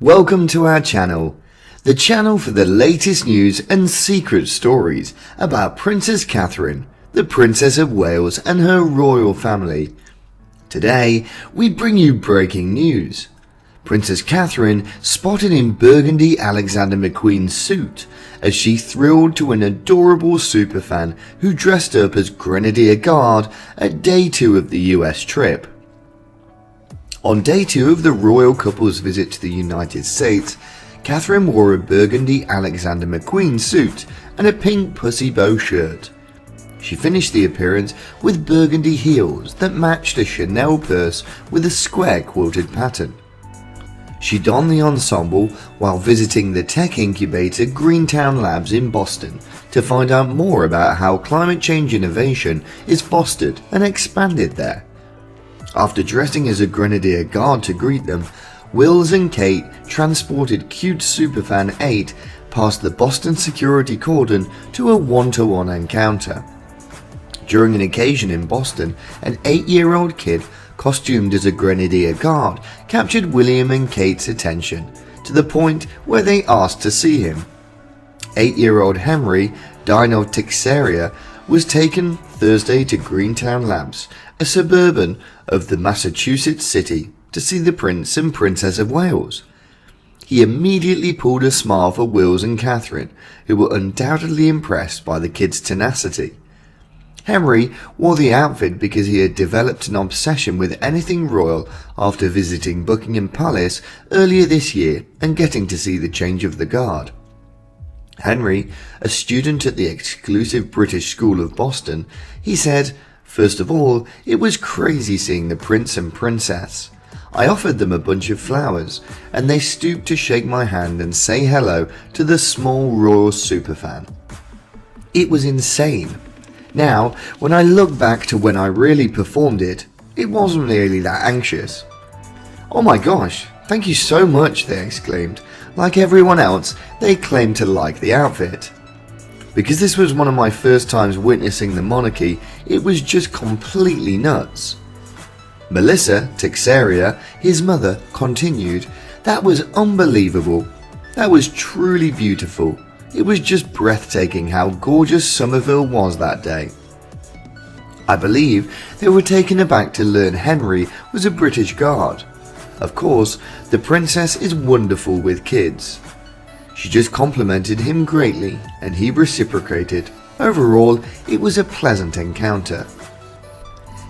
Welcome to our channel, the channel for the latest news and secret stories about Princess Catherine, the Princess of Wales and her royal family. Today, we bring you breaking news. Princess Catherine spotted in burgundy Alexander McQueen suit as she thrilled to an adorable superfan who dressed up as Grenadier Guard at day 2 of the US trip. On day 2 of the royal couple's visit to the United States, Catherine wore a burgundy Alexander McQueen suit and a pink pussy bow shirt. She finished the appearance with burgundy heels that matched a Chanel purse with a square quilted pattern. She donned the ensemble while visiting the tech incubator Greentown Labs in Boston to find out more about how climate change innovation is fostered and expanded there. After dressing as a Grenadier Guard to greet them, Wills and Kate transported cute superfan 8 past the Boston security cordon to a one-to-one encounter. During an occasion in Boston, an 8-year-old kid costumed as a Grenadier Guard captured William and Kate's attention to the point where they asked to see him. 8-year-old Henry Dino Tixeria was taken Thursday to Greentown Labs, a suburban of the Massachusetts city, to see the Prince and Princess of Wales. He immediately pulled a smile for Wills and Catherine, who were undoubtedly impressed by the kid's tenacity. Henry wore the outfit because he had developed an obsession with anything royal after visiting Buckingham Palace earlier this year and getting to see the change of the guard. Henry, a student at the exclusive British School of Boston, he said, "First of all, it was crazy seeing the Prince and Princess. I offered them a bunch of flowers, and they stooped to shake my hand and say hello to the small royal superfan. It was insane. Now, when I look back to when I really performed it, it wasn't really that anxious." "Oh my gosh, thank you so much," they exclaimed. Like everyone else, they claimed to like the outfit. "Because this was one of my first times witnessing the monarchy, it was just completely nuts." Melissa Tixeria, his mother, continued, "That was unbelievable. That was truly beautiful. It was just breathtaking how gorgeous Somerville was that day." I believe they were taken aback to learn Henry was a British Guard. Of course, the princess is wonderful with kids. She just complimented him greatly, and he reciprocated. Overall, it was a pleasant encounter.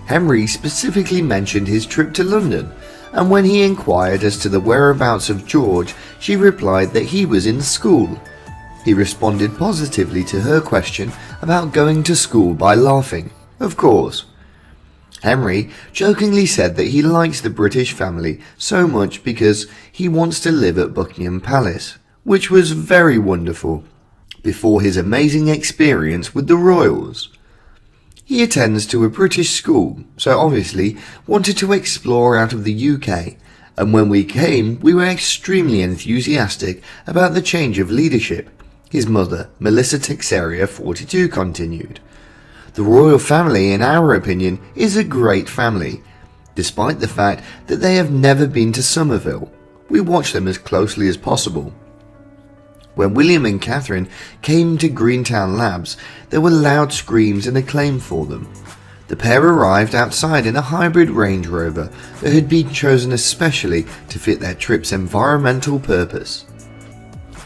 Henry specifically mentioned his trip to London, and when he inquired as to the whereabouts of George, she replied that he was in school. He responded positively to her question about going to school by laughing. Of course. Henry jokingly said that he likes the British family so much because he wants to live at Buckingham Palace, which was very wonderful, before his amazing experience with the royals. He attends to a British school, so obviously wanted to explore out of the UK, and when we came, we were extremely enthusiastic about the change of leadership, his mother, Melissa Tixeria, 42, continued. The royal family, in our opinion, is a great family, despite the fact that they have never been to Somerville. We watch them as closely as possible. When William and Catherine came to Greentown Labs, there were loud screams and acclaim for them. The pair arrived outside in a hybrid Range Rover that had been chosen especially to fit their trip's environmental purpose.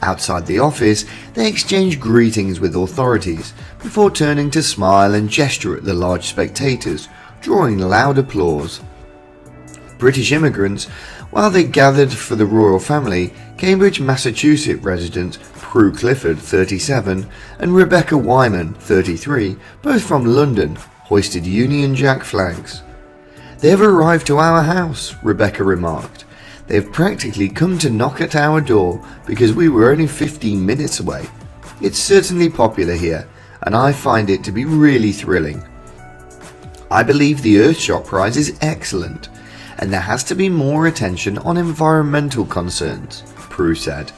Outside the office, they exchanged greetings with authorities before turning to smile and gesture at the large spectators, drawing loud applause. British immigrants, while they gathered for the royal family, Cambridge, Massachusetts residents Prue Clifford, 37, and Rebecca Wyman, 33, both from London, hoisted Union Jack flags. "They have arrived to our house," Rebecca remarked. "They have practically come to knock at our door because we were only 15 minutes away. It's certainly popular here, and I find it to be really thrilling. I believe the Earthshot Prize is excellent, and there has to be more attention on environmental concerns," Prue said.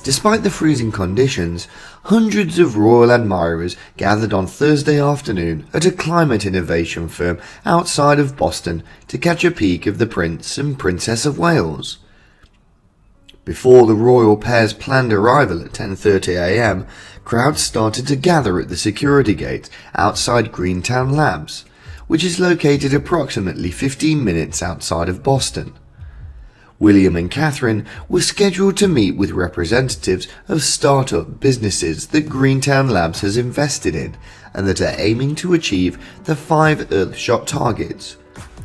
Despite the freezing conditions, hundreds of royal admirers gathered on Thursday afternoon at a climate innovation firm outside of Boston to catch a peek of the Prince and Princess of Wales. Before the royal pair's planned arrival at 10:30 a.m, crowds started to gather at the security gate outside Greentown Labs, which is located approximately 15 minutes outside of Boston. William and Catherine were scheduled to meet with representatives of startup businesses that Greentown Labs has invested in and that are aiming to achieve the 5 Earthshot targets: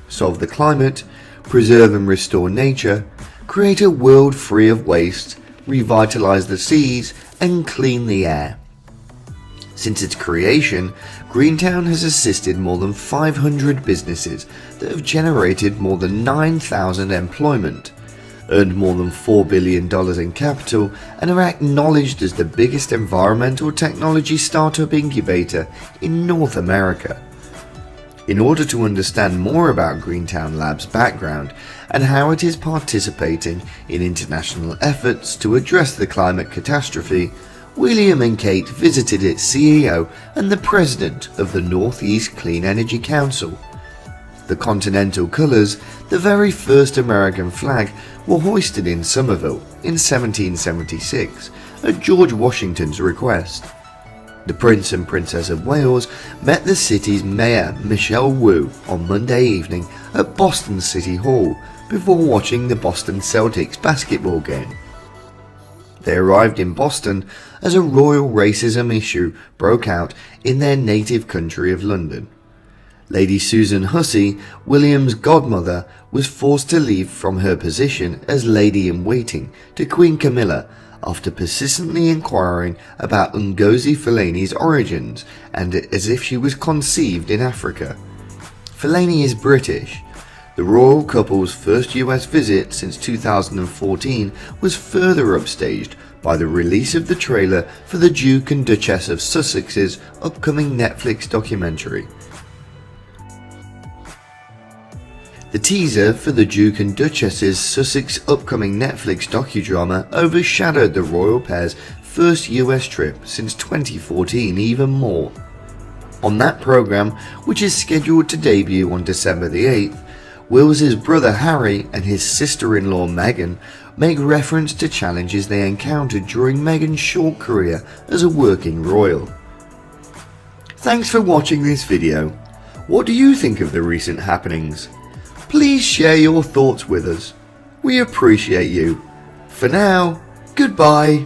solve the climate, preserve and restore nature, create a world free of waste, revitalize the seas, and clean the air. Since its creation, Greentown has assisted more than 500 businesses that have generated more than 9,000 employment, earned more than $4 billion in capital, and are acknowledged as the biggest environmental technology startup incubator in North America. In order to understand more about Greentown Labs' background and how it is participating in international efforts to address the climate catastrophe, William and Kate visited its CEO and the president of the Northeast Clean Energy Council. The Continental Colors, the very first American flag, were hoisted in Somerville in 1776 at George Washington's request. The Prince and Princess of Wales met the city's Mayor Michelle Wu on Monday evening at Boston City Hall before watching the Boston Celtics basketball game. They arrived in Boston as a royal racism issue broke out in their native country of London. Lady Susan Hussey, William's godmother, was forced to leave from her position as lady-in-waiting to Queen Camilla after persistently inquiring about Ngozi Fulani's origins and as if she was conceived in Africa. Fulani is British. The royal couple's first US visit since 2014 was further upstaged by the release of the trailer for the Duke and Duchess of Sussex's upcoming Netflix documentary. The teaser for the Duke and Duchess's Sussex upcoming Netflix docudrama overshadowed the royal pair's first US trip since 2014 even more. On that program, which is scheduled to debut on December the 8th, Will's brother Harry and his sister-in-law Meghan make reference to challenges they encountered during Meghan's short career as a working royal. Thanks for watching this video. What do you think of the recent happenings? Please share your thoughts with us. We appreciate you. For now, goodbye.